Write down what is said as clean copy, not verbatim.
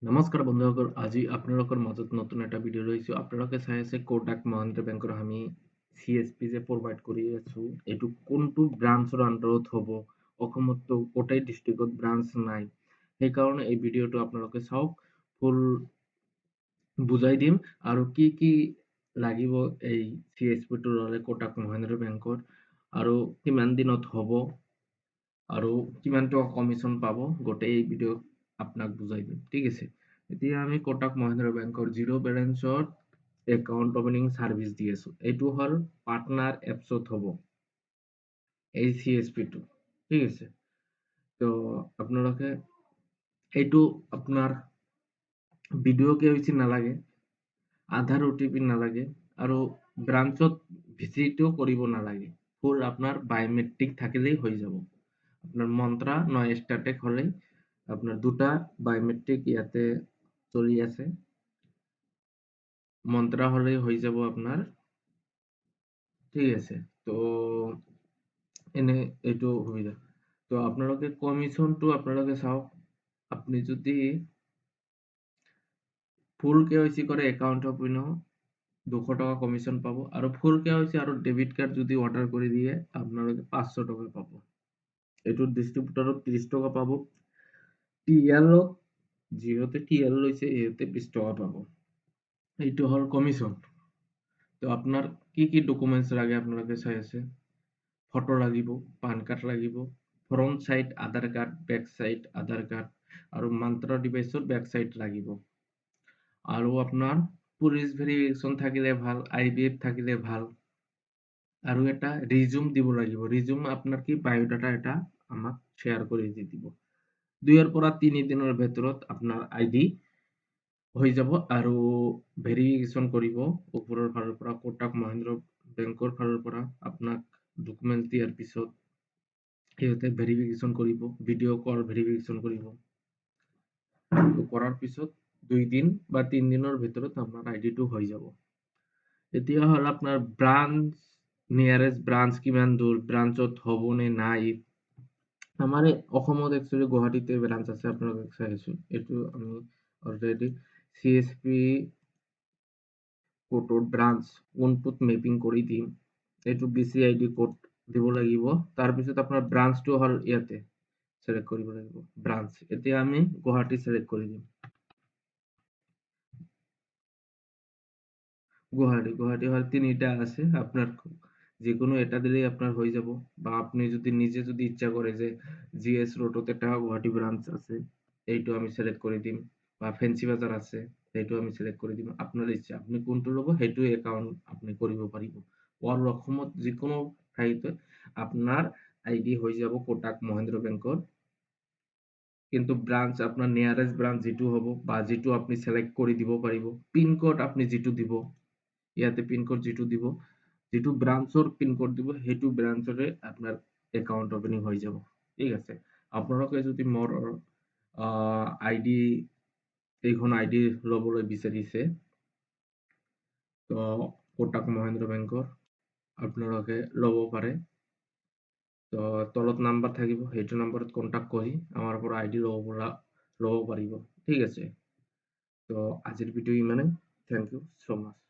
নমস্কাৰ বন্ধুসকল, আজি আপোনালোকৰ মাজত নতুন এটা ভিডিঅ' লৈছোঁ। আপোনালোকে চাই আছে কোটাক মহিন্দ্ৰা বেংকৰ আমি CSP যে প্ৰভাইড কৰি আছোঁ, এইটো কোনটো ব্ৰাঞ্চৰ আণ্ডাৰত হ'ব। অসমততো গোটেই ডিষ্ট্ৰিক্টত ব্ৰাঞ্চ নাই, সেইকাৰণে এই ভিডিঅ'টো আপোনালোকে চাওক। ফুল বুজাই দিম আৰু কি কি লাগিব এই CSP টো ল'লে কোটাক মহিন্দ্ৰা বেংকৰ, আৰু কিমান দিনত হ'ব আৰু কিমান টকা কমিশ্যন পাব, গোটেই ভিডিঅ'ত আপোনাক বুজাই দিম। ঠিক আছে, এতিয়া আমি কোটাক মহিন্দ্ৰা বেংকৰ জিৰ' বেলেঞ্চত একাউণ্ট অপেনিং সাৰ্ভিস দি আছো। এইটো হ'ল পাৰ্টনাৰ এপছত হ'ব এই CSP টো। ঠিক আছে, তো আপোনালোকে এইটো আপোনাৰ ভিডিঅ' KYC নালাগে, আধাৰ OTP নালাগে আৰু ব্ৰাঞ্চত ভিজিটো কৰিব নালাগে। ফুল আপনার বায়োমেট্রিক থাকিলেই হয়ে যাব। আপনার মন্ত্রা নয় স্টারটেক হলেই আপনার দুটা বায়োমেট্রিক ইয়াতে চলি আছে, মন্ত্রা হলেই হয়ে যাব আপনার। ঠিক আছে, তো এনে এইটো সুবিধা। তো আপোনালোকে কমিশনটো আপোনালোকে চাওক। আপনি যদি ফুল KYC করে একাউন্ট ওপেনও 200 টাকা কমিশন পাবো, আর ফুল KYC আর ডেবিট কার্ড যদি অর্ডার করে দিয়ে আপনালোকে 500 টাকা পাবো। এইটোৰ ডিস্ট্রিবিউটরত 30 টাকা পাবো। টিএলও যিহতে টিএল লৈছে ইহতে 20 টাকা পাবো। এইটো হল কমিশন। তো আপনার কি কি ডকুমেন্টস লাগে আপনালোকে চাই আছে। ফটো লাগিব, পান কার্ড লাগিব, ফ্রন্ট সাইড আধার কার্ড, ব্যাক সাইড আধার কার্ড, আৰু মন্ত্ৰা ডিভাইসৰ ব্যাক সাইড লাগিব। আৰু আপনাৰ পুলিশ ভেৰিফিকেশন থাকিলে ভাল, IBF থাকিলে ভাল। আৰু এটা ৰিজুম দিব লাগিব। ৰিজুম আপনাৰ কি বায়োডাটা এটা আমাক শেয়াৰ কৰে দি দিব। 2 পৰা 3 দিনৰ ভিতৰত আপনাৰ ID হৈ যাব আৰু ভেৰিফিকেশন কৰিব ওপৰৰ ফালৰ পৰা, কোটাক মহিন্দ্ৰা বেংকৰ ফালৰ পৰা আপোনাক ডকুমেন্ট দিয়াৰ পিছত সিহঁতে ভেৰিফিকেশন কৰিব, ভিডিঅ' কল ভেৰিফিকেশন কৰিব। কৰাৰ পিছত 2 দিন বা 3 দিনৰ ভিতৰত আপোনাৰ আইডিটো হৈ যাব। এতিয়া হ'ল আপোনাৰ ব্ৰাঞ্চ, নিয়াৰেষ্ট ব্ৰাঞ্চ কিমান দূৰ, ব্ৰাঞ্চত হ'ব নে নাই। আমাৰ অসমত একচুৱেলি গুৱাহাটীতে ব্ৰাঞ্চ আছে, আপোনালোকে চাই আছো। এইটো আমি অলৰেডি CSP কোডৰ ব্ৰাঞ্চ কোনটোত মেপিং কৰি দিম, এইটো BCID কোড দিব লাগিব। তাৰপিছত আপোনাৰ ব্ৰাঞ্চটো হ'ল ইয়াতে সিলেক্ট কৰিব লাগিব ব্ৰাঞ্চ। এতিয়া আমি গুৱাহাটী সিলেক্ট কৰি দিম। গুৱাহাটী হল 3টা আছে, আপনার যেকোনো এটা দিলেই আপনার হয়ে যাব। বা আপনি যদি নিজে যদি ইচ্ছা করে যে GS রোডত একটা গুৱাহাটী ব্রাঞ্চ আছে, এইটো আমি সিলেক্ট করে দিম। বা ফেন্সি বাজার আছে, এইটো আমি সিলেক্ট করে দিম। আপনার ইচ্ছা আপনি কোনটো ল'ব, সেইটো একাউন্ট আপনি কৰিব পাৰিব। অল অসমত যিকোনো ঠাইতে আপনাৰ আইডি হয়ে যাব কোটাক মহিন্দ্ৰা বেংকৰ। কিন্তু ব্ৰাঞ্চ আপনাৰ নিয়াৰেস্ট ব্ৰাঞ্চ যেটো হ'ব বা যেটো আপনি সিলেক্ট কৰি দিব পাৰিব, পিনকোড আপনি যেটো দিব, ইয়াতে পিনকোড যেটো দিব, যেটো ব্ৰাঞ্চৰ পিনকোড দিব, সেইটো ব্ৰাঞ্চৰে আপনাৰ একাউন্ট ওপেনিং হৈ যাব। ঠিক আছে, আপোনালোকে যদি মোৰ আইডি, এইখন আইডি ল'বলৈ বিচাৰিছে, তো কোটাক মহিন্দ্ৰা বেংকৰ আপোনালোকে ল'ব পাৰে। তো তলত নাম্বাৰ থাকিব, সেইটো নাম্বাৰত কন্টাক্ট কৰি আমাৰ পৰা আইডি ল'ব পাৰিব। ঠিক আছে, তো আজিৰ ভিডিঅ' ইমানেই। থ্যাংক ইউ সো মাচ।